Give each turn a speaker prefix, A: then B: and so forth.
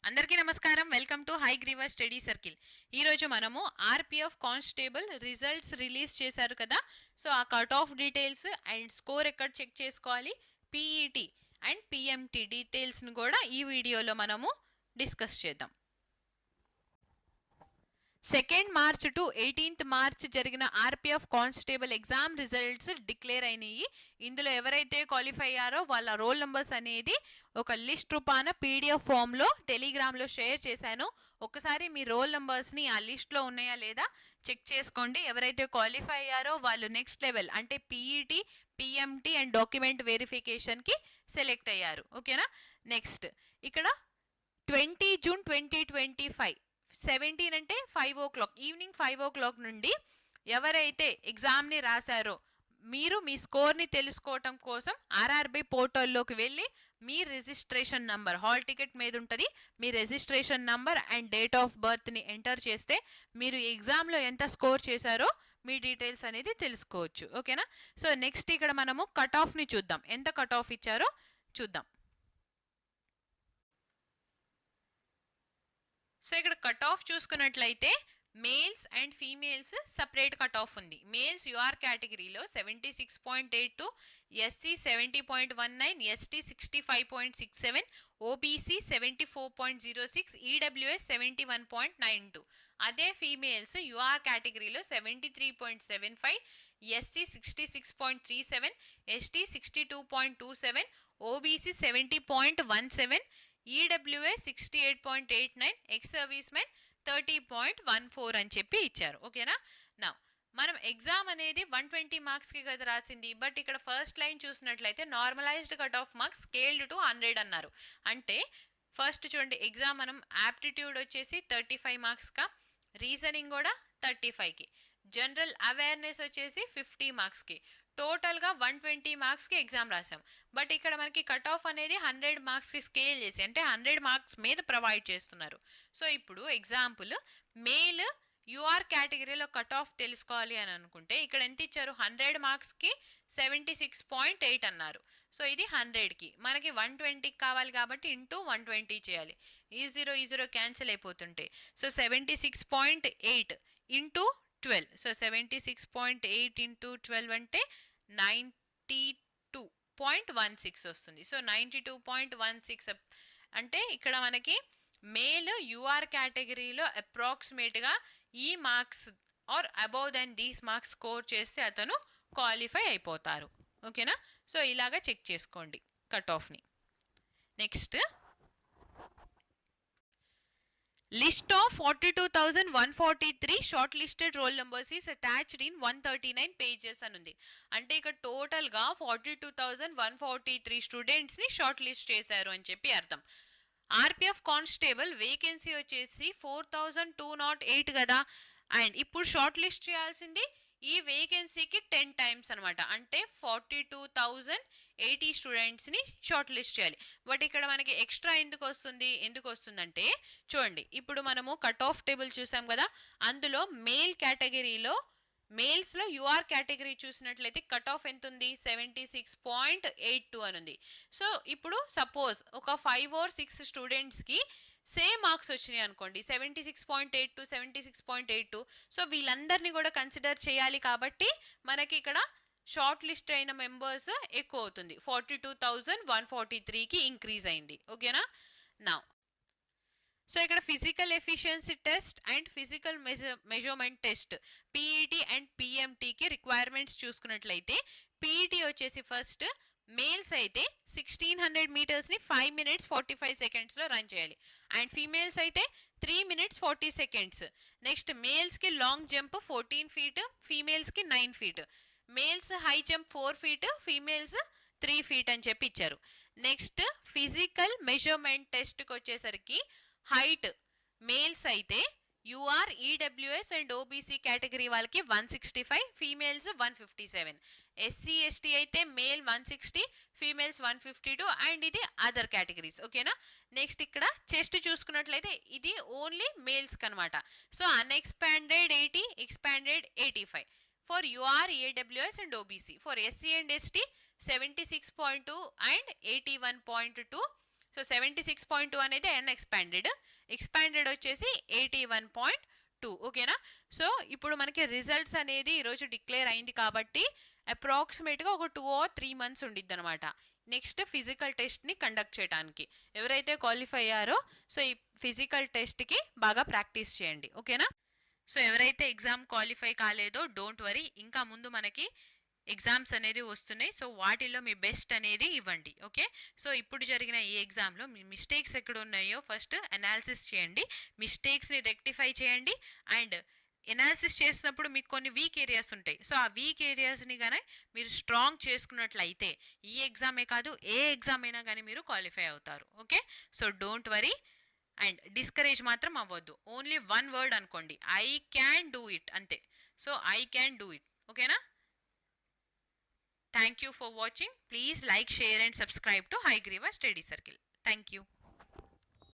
A: అందరికీ నమస్కారం. Welcome to హై గ్రీవర్ స్టడీ సర్కిల్. ఈరోజు మనము ఆర్పిఎఫ్ కానిస్టేబుల్ రిజల్ట్స్ రిలీజ్ చేశారు కదా. సో ఆ cut off details and score ఎక్కడ చెక్ చేసుకోవాలి, పీఈటీ అండ్ పిఎంటీ డీటెయిల్స్ని కూడా ఈ వీడియోలో మనము డిస్కస్ చేద్దాం. 2 మార్చ్ టు 18 మార్చ్ జరిగిన RPF constable exam results declare అయినాయి. ఇందులో ఎవరైతే క్వాలిఫై అయ్యారో వాళ్ళ రోల్ నెంబర్స్ అనేది ఒక లిస్ట్ రూపాన పీడిఎఫ్ ఫామ్లో టెలిగ్రామ్లో షేర్ చేశాను. ఒకసారి మీ రోల్ నెంబర్స్ని ఆ లిస్ట్లో ఉన్నాయా లేదా చెక్ చేసుకోండి. ఎవరైతే క్వాలిఫై అయ్యారో వాళ్ళు నెక్స్ట్ లెవెల్ అంటే పీఈటీ, పిఎంటీ అండ్ డాక్యుమెంట్ వెరిఫికేషన్కి సెలెక్ట్ అయ్యారు. ఓకేనా. నెక్స్ట్ ఇక్కడ 20 జూన్ 2025 17 అంటే 5 o'clock ఈవినింగ్ 5 o'clock నుండి ఎవరైతే ఎగ్జామ్ని రాశారో మీరు మీ స్కోర్ని తెలుసుకోవటం కోసం ఆర్ఆర్బి పోర్టల్లోకి వెళ్ళి మీ రిజిస్ట్రేషన్ నంబర్ హాల్ టికెట్ మీద ఉంటుంది, మీ registration number and date of బర్త్ని ఎంటర్ చేస్తే మీరు ఎగ్జామ్లో ఎంత స్కోర్ చేశారో మీ డీటెయిల్స్ అనేది తెలుసుకోవచ్చు. ఓకేనా. సో నెక్స్ట్ ఇక్కడ మనము కట్ ఆఫ్ని చూద్దాం, ఎంత కట్ ఆఫ్ ఇచ్చారో చూద్దాం. సో ఇక్కడ కట్ ఆఫ్ చూసుకున్నట్లయితే males and females separate cut off ఉంది. మేల్స్ యూఆర్ కేటగిరీలో 76.82, ఎస్సీ 70.19, ఎస్టీ 65.67, ఓబీసీ 74.06, ఈడబ్ల్యూఎస్ 71.92. అదే ఫీమేల్స్ యూఆర్ కేటగిరీలో 73.75, SC 66.37, ST 62.27, OBC 70.17, EWS 68.89, ex service men 30.14 అని చెప్పి ఇచ్చారు. ఓకేనా. నా మనం ఎగ్జామ్ అనేది 120 మార్క్స్కి కదా రాసింది, బట్ ఇక్కడ ఫస్ట్ లైన్ చూసినట్లయితే normalised cut off marks scaled to 100 అన్నారు. అంటే ఫస్ట్ చూడండి, ఎగ్జామ్ మనం యాప్టిట్యూడ్ వచ్చేసి 35 మార్క్స్కా, రీజనింగ్ కూడా 35కి, జనరల్ అవేర్నెస్ వచ్చేసి 50 మార్క్స్కి, టోటల్గా 120 మార్క్స్కి ఎగ్జామ్ రాసాం. బట్ ఇక్కడ మనకి కట్ ఆఫ్ అనేది 100 మార్క్స్కి స్కేల్ చేసి అంటే 100 మార్క్స్ మీద ప్రొవైడ్ చేస్తున్నారు. సో ఇప్పుడు ఎగ్జాంపుల్ మేల్ యూఆర్ కేటగిరీలో కట్ ఆఫ్ తెలుసుకోవాలి అని అనుకుంటే ఇక్కడ ఎంత ఇచ్చారు, 100 మార్క్స్కి 76.8 అన్నారు. సో ఇది 100కి, మనకి 120కి కావాలి కాబట్టి ఇంటూ 120 చేయాలి. ఈ జీరో క్యాన్సిల్ అయిపోతుంటే సో 76.8 ఇంటూ 12. సో 76.8 ఇంటూ 12 అంటే 92.16 వస్తుంది. సో 92.16 అంటే ఇక్కడ మనకి మేల్ యూఆర్ కేటగిరీలో అప్రాక్సిమేట్గా ఈ marks or above then these marks score చేస్తే అతను క్వాలిఫై అయిపోతారు. ఓకేనా. సో ఇలాగా చెక్ చేసుకోండి కట్ ఆఫ్ని. Next list of 42,143 short listed roll numbers is attached in 139 pages అని ఉంది. అంటే ఇక్కడ టోటల్గా 42,143 స్టూడెంట్స్ని షార్ట్ లిస్ట్ చేశారు అని చెప్పి అర్థం. ఆర్పిఎఫ్ కానిస్టేబుల్ వేకెన్సీ వచ్చేసి 4,208 కదా, అండ్ ఇప్పుడు షార్ట్ లిస్ట్ చేయాల్సింది ఈ వేకెన్సీకి 10 times అనమాట. అంటే 42,080 స్టూడెంట్స్ని షార్ట్ లిస్ట్ చేయాలి. బట్ ఇక్కడ మనకి ఎక్స్ట్రా ఎందుకు వస్తుందంటే చూడండి, ఇప్పుడు మనము కట్ ఆఫ్ టేబుల్ చూసాం కదా, అందులో మేల్ కేటగిరీలో మేల్స్లో యూఆర్ కేటగిరీ చూసినట్లయితే కట్ ఆఫ్ ఎంత ఉంది, 76.82 అని ఉంది. సో ఇప్పుడు సపోజ్ ఒక 5 or 6 స్టూడెంట్స్కి సేమ్ మార్క్స్ వచ్చినాయి అనుకోండి, 76.82, 76.82. సో వీళ్ళందరినీ కూడా కన్సిడర్ చేయాలి కాబట్టి మనకి ఇక్కడ షార్ట్ లిస్ట్ అయిన మెంబర్స్ ఎక్కువ అవుతుంది, 42,143కి ఇంక్రీజ్ అయింది. ఓకేనా. నా సో ఇక్కడ physical efficiency test and physical measurement test PET and పిఎంటీకి రిక్వైర్మెంట్స్ చూసుకున్నట్లయితే పీఈటీ వచ్చేసి ఫస్ట్ మేల్స్ అయితే 1600 మీటర్స్ని 5 minutes 45 secondsలో రన్ చేయాలి, అండ్ ఫీమేల్స్ అయితే 3 minutes 40 seconds. నెక్స్ట్ మేల్స్కి లాంగ్ జంప్ 14 feet, ఫీమేల్స్కి 9 feet, males high jump 4 feet, females 3 feet అని చెప్పి ఇచ్చారు. నెక్స్ట్ ఫిజికల్ మెజర్మెంట్ టెస్ట్కి వచ్చేసరికి హైట్ మేల్స్ అయితే UR, EWS and OBC category వాళ్ళకి 165, ఫీమేల్స్ 157, ఎస్సీ ఎస్టీ అయితే మేల్ 160, ఫీమేల్స్ 152, అండ్ ఇది అదర్ కేటగిరీస్. ఓకేనా. నెక్స్ట్ ఇక్కడ చెస్ట్ చూసుకున్నట్లయితే ఇది ఓన్లీ మేల్స్కి అనమాట. So unexpanded 80, expanded 85 for UR, EWS and OBC. For SC and ST 76.2 and 81.2. So 76.2 అనేది అన్ఎక్స్పాండెడ్, ఎక్స్పాండెడ్ వచ్చేసి 81.2. ఓకేనా. సో ఇప్పుడు మనకి రిజల్ట్స్ అనేది ఈరోజు డిక్లేర్ అయింది కాబట్టి అప్రాక్సిమేట్గా ఒక 2 or 3 months ఉండిద్ది అనమాట నెక్స్ట్ ఫిజికల్ టెస్ట్ని కండక్ట్ చేయడానికి. ఎవరైతే క్వాలిఫై అయ్యారో సో ఈ ఫిజికల్ టెస్ట్కి బాగా ప్రాక్టీస్ చేయండి. ఓకేనా. సో ఎవరైతే ఎగ్జామ్ క్వాలిఫై కాలేదో డోంట్ వరీ, ఇంకా ముందు మనకి ఎగ్జామ్స్ అనేది వస్తున్నాయి. సో వాటిల్లో మీ బెస్ట్ అనేది ఇవ్వండి. ఓకే. సో ఇప్పుడు జరిగిన ఈ ఎగ్జామ్లో మీ మిస్టేక్స్ ఎక్కడ ఉన్నాయో ఫస్ట్ అనాలిసిస్ చేయండి, మిస్టేక్స్ని రెక్టిఫై చేయండి. అండ్ ఎనాలిసిస్ చేసినప్పుడు మీకు కొన్ని వీక్ ఏరియాస్ ఉంటాయి. సో ఆ వీక్ ఏరియాస్ని కానీ మీరు స్ట్రాంగ్ చేసుకున్నట్లయితే ఈ ఎగ్జామే కాదు ఏ ఎగ్జామ్ అయినా కానీ మీరు క్వాలిఫై అవుతారు. Okay. So don't worry and discourage మాత్రం అవ్వద్దు. ఓన్లీ వన్ వర్డ్ అనుకోండి, ఐ క్యాన్ డూ ఇట్, అంతే. So I can do it. ఓకేనా. Thank you for watching. Please like, share and subscribe to Hygriva Study Circle. Thank you.